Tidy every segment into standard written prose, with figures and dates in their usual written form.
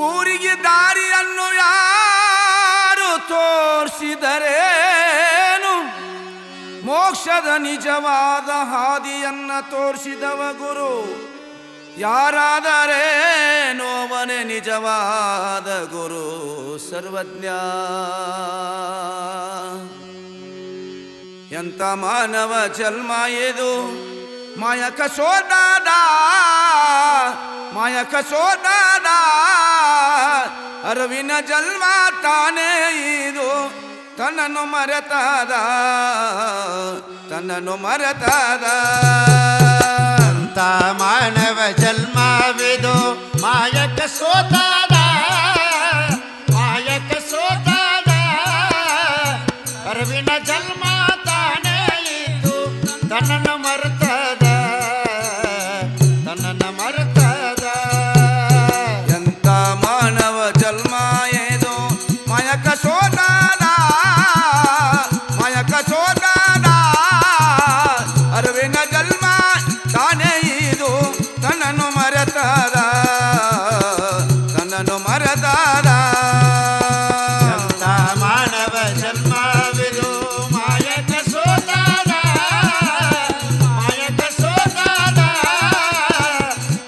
ಊರಿಗೆ ದಾರಿಯನ್ನು ಯಾರು ತೋರಿಸಿದರೇನು? ಮೋಕ್ಷದ ನಿಜವಾದ ಹಾದಿಯನ್ನ ತೋರಿಸಿದವ ಗುರು ಯಾರಾದರೇನು ಅವನೇ ನಿಜವಾದ ಗುರು ಸರ್ವಜ್ಞ. ಎಂತ ಮಾನವ ಜನ್ಮ ಇದು ಮಾಯಕ ಸೋದಾದ ಮಾಯಕ ಸೋದಾದ ಅರಿವಿನ ಜನ್ಮ ತಾನೇ ಇದು ತನ್ನನ್ನು ಮರೆತಾದ ತನ್ನನ್ನು ಮರೆತಾದ. ಅಂತ ಮಾನವ ಜನ್ಮವಿದು ಮಾಯಕ ಸೋತಾದ ಮಾಯಕ ಸೋತಾದ ಅರಿವಿನ ಜನ್ಮ ತಾನೇ ಇದ್ದು ತನ್ನನ್ನು ಮರೆತಾದ ತನ್ನನ್ನು ಮರೆತಾದ. ಎಂತ ಮಾನವ ಜನ್ಮ ಇದು ಮಾಯಕ ಸೋದಾದ ಮಾಯಕ ಸೋದಾದ ಅರಿವಿನ ಜನ್ಮ ತಾನೇ ಇದು ತನ್ನನ್ನು ಮರೆತಾದ ತನ್ನನ್ನು ಮರೆತಾದ. ಎಂತ ಮಾನವ ಜನ್ಮವಿದು ಮಾಯಕ ಸೋತಾದ ಮಾಯಕ ಸೋತಾದ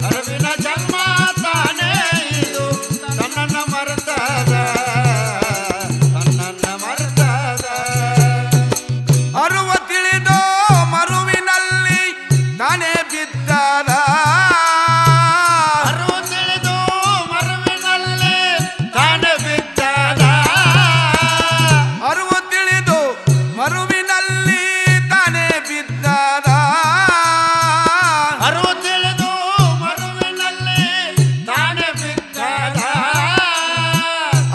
ಅರಿವಿನ ಜನ್ಮ ತಾನೇ ಇದು ತನ್ನನ್ನು ಮರೆತಾದ ತನ್ನನ್ನು ಮರೆತಾದ. ಅರುವ ತಿಳಿದೋ ಮರುವಿನಲ್ಲಿ ತಾನೇ ಬಿದ್ದಾದ ಅರಿವು ತಿಳಿದು ಮರುವಿನಲ್ಲಿ ತಾನೇ ಬಿದ್ದಾದ ಅರುವ ತಿಳಿದು ಮರುವಿನಲ್ಲಿ ತಾನೇ ಬಿದ್ದಾದ. ಅರಿವು ತಿಳಿದು ಮರುವಿನಲ್ಲಿ ತಾನೇ ಬಿದ್ದಾದ.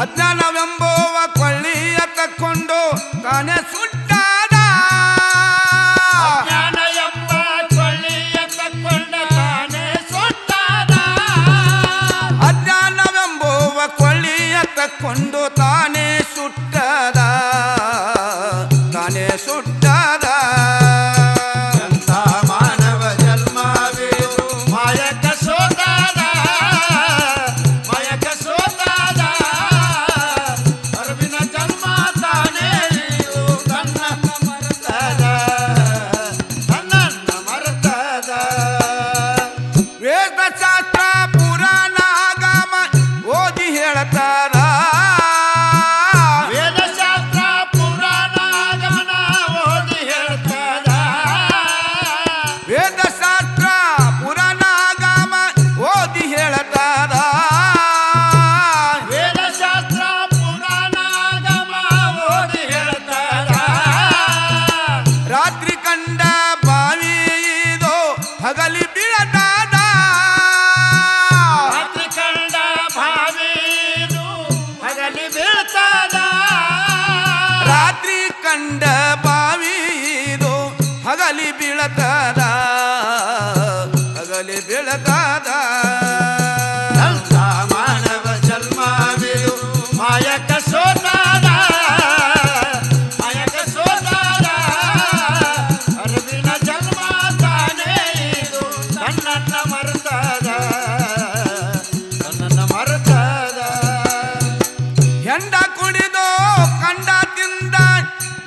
ಅಜ್ಞಾನವೆಂಬುವ ಕೊಳ್ಳಿಯ ತಕ್ಕೊಂಡು ತಾನೇ ಸುಟ್ಟಾದ ಅಜ್ಞಾನ ಎಂಬ ಕೊಳ್ಳಿಯ ತಕ್ಕೊಂಡ ತಾನೇ ಸುಟ್ಟಾದ. ಅಜ್ಞಾನವೆಂಬುವ ಕೊಳ್ಳಿಯ ತಕ್ಕೊಂಡು ತಾನೇ ಸುಟ್ಟದ ತಾನೇ ಸುಟ್ಟದ. ಎಂತ ಮಾನವ ಜನ್ಮವಿದು ಮಾಯಕ ಸೋತಾದ ಮಾಯಕ ಸೋತಾದ ಅರಿವಿನ ಜನ್ಮ ತಾನೇ ಇದು ತನ್ನನ್ನು ಮರೆತಾದ ತನ್ನನ್ನು ಮರೆತಾದ. ವೇದಶಾಸ್ತ್ರ ಪುರಾಣ ಆಗಮ ಓದಿ ಹೇಳ್ತಾರ ವೇದಶಾಸ್ತ್ರ ಪುರಾಣ ಆಗಮನ ಓದಿ ಹೇಳ್ತಾದ. ವೇದಶಾಸ್ತ್ರ ಪುರಾಣ ಆಗಮ ಓದಿ ಹೇಳ್ತಾರ ವೇದಶಾಸ್ತ್ರ ಪುರಾಣ ಆಗಮ ಓದಿ ಹೇಳ್ತಾದ. ರಾತ್ರಿ ಕಂಡ ಬಾವಿ ಇದು ಹಗಲಿ ಬೀಳದಾದ ರಾತ್ರಿ ಕಂಡ ಭಾವಿದು ಹಗಲಿ ಬೀಳ್ತಾದ. ರಾತ್ರಿ ಕಂಡ ಬಾವಿ ಇದು ಹಗಲಿ ಬೀಳತಾದ ಹಗಲಿ ಬೀಳತಾದ. ಎಂತ ಮಾನವ ಜನ್ಮವಿದು ಮಾಯಕ ಸೋತಾದ ಮಾಯಕ ಸೋತಾದ ಅರಿವಿನ ಜನ್ಮ ತಾನೇ ಇದು ತನ್ನನ್ನು ಮರೆತಾದ ತನ್ನನ್ನು ಮರೆತಾದ. ಹೆಂಡ ಕುಡಿದು ಕಂಡ ತಿಂದ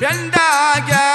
ಬೆಂಡಾಗ್ಯಾದ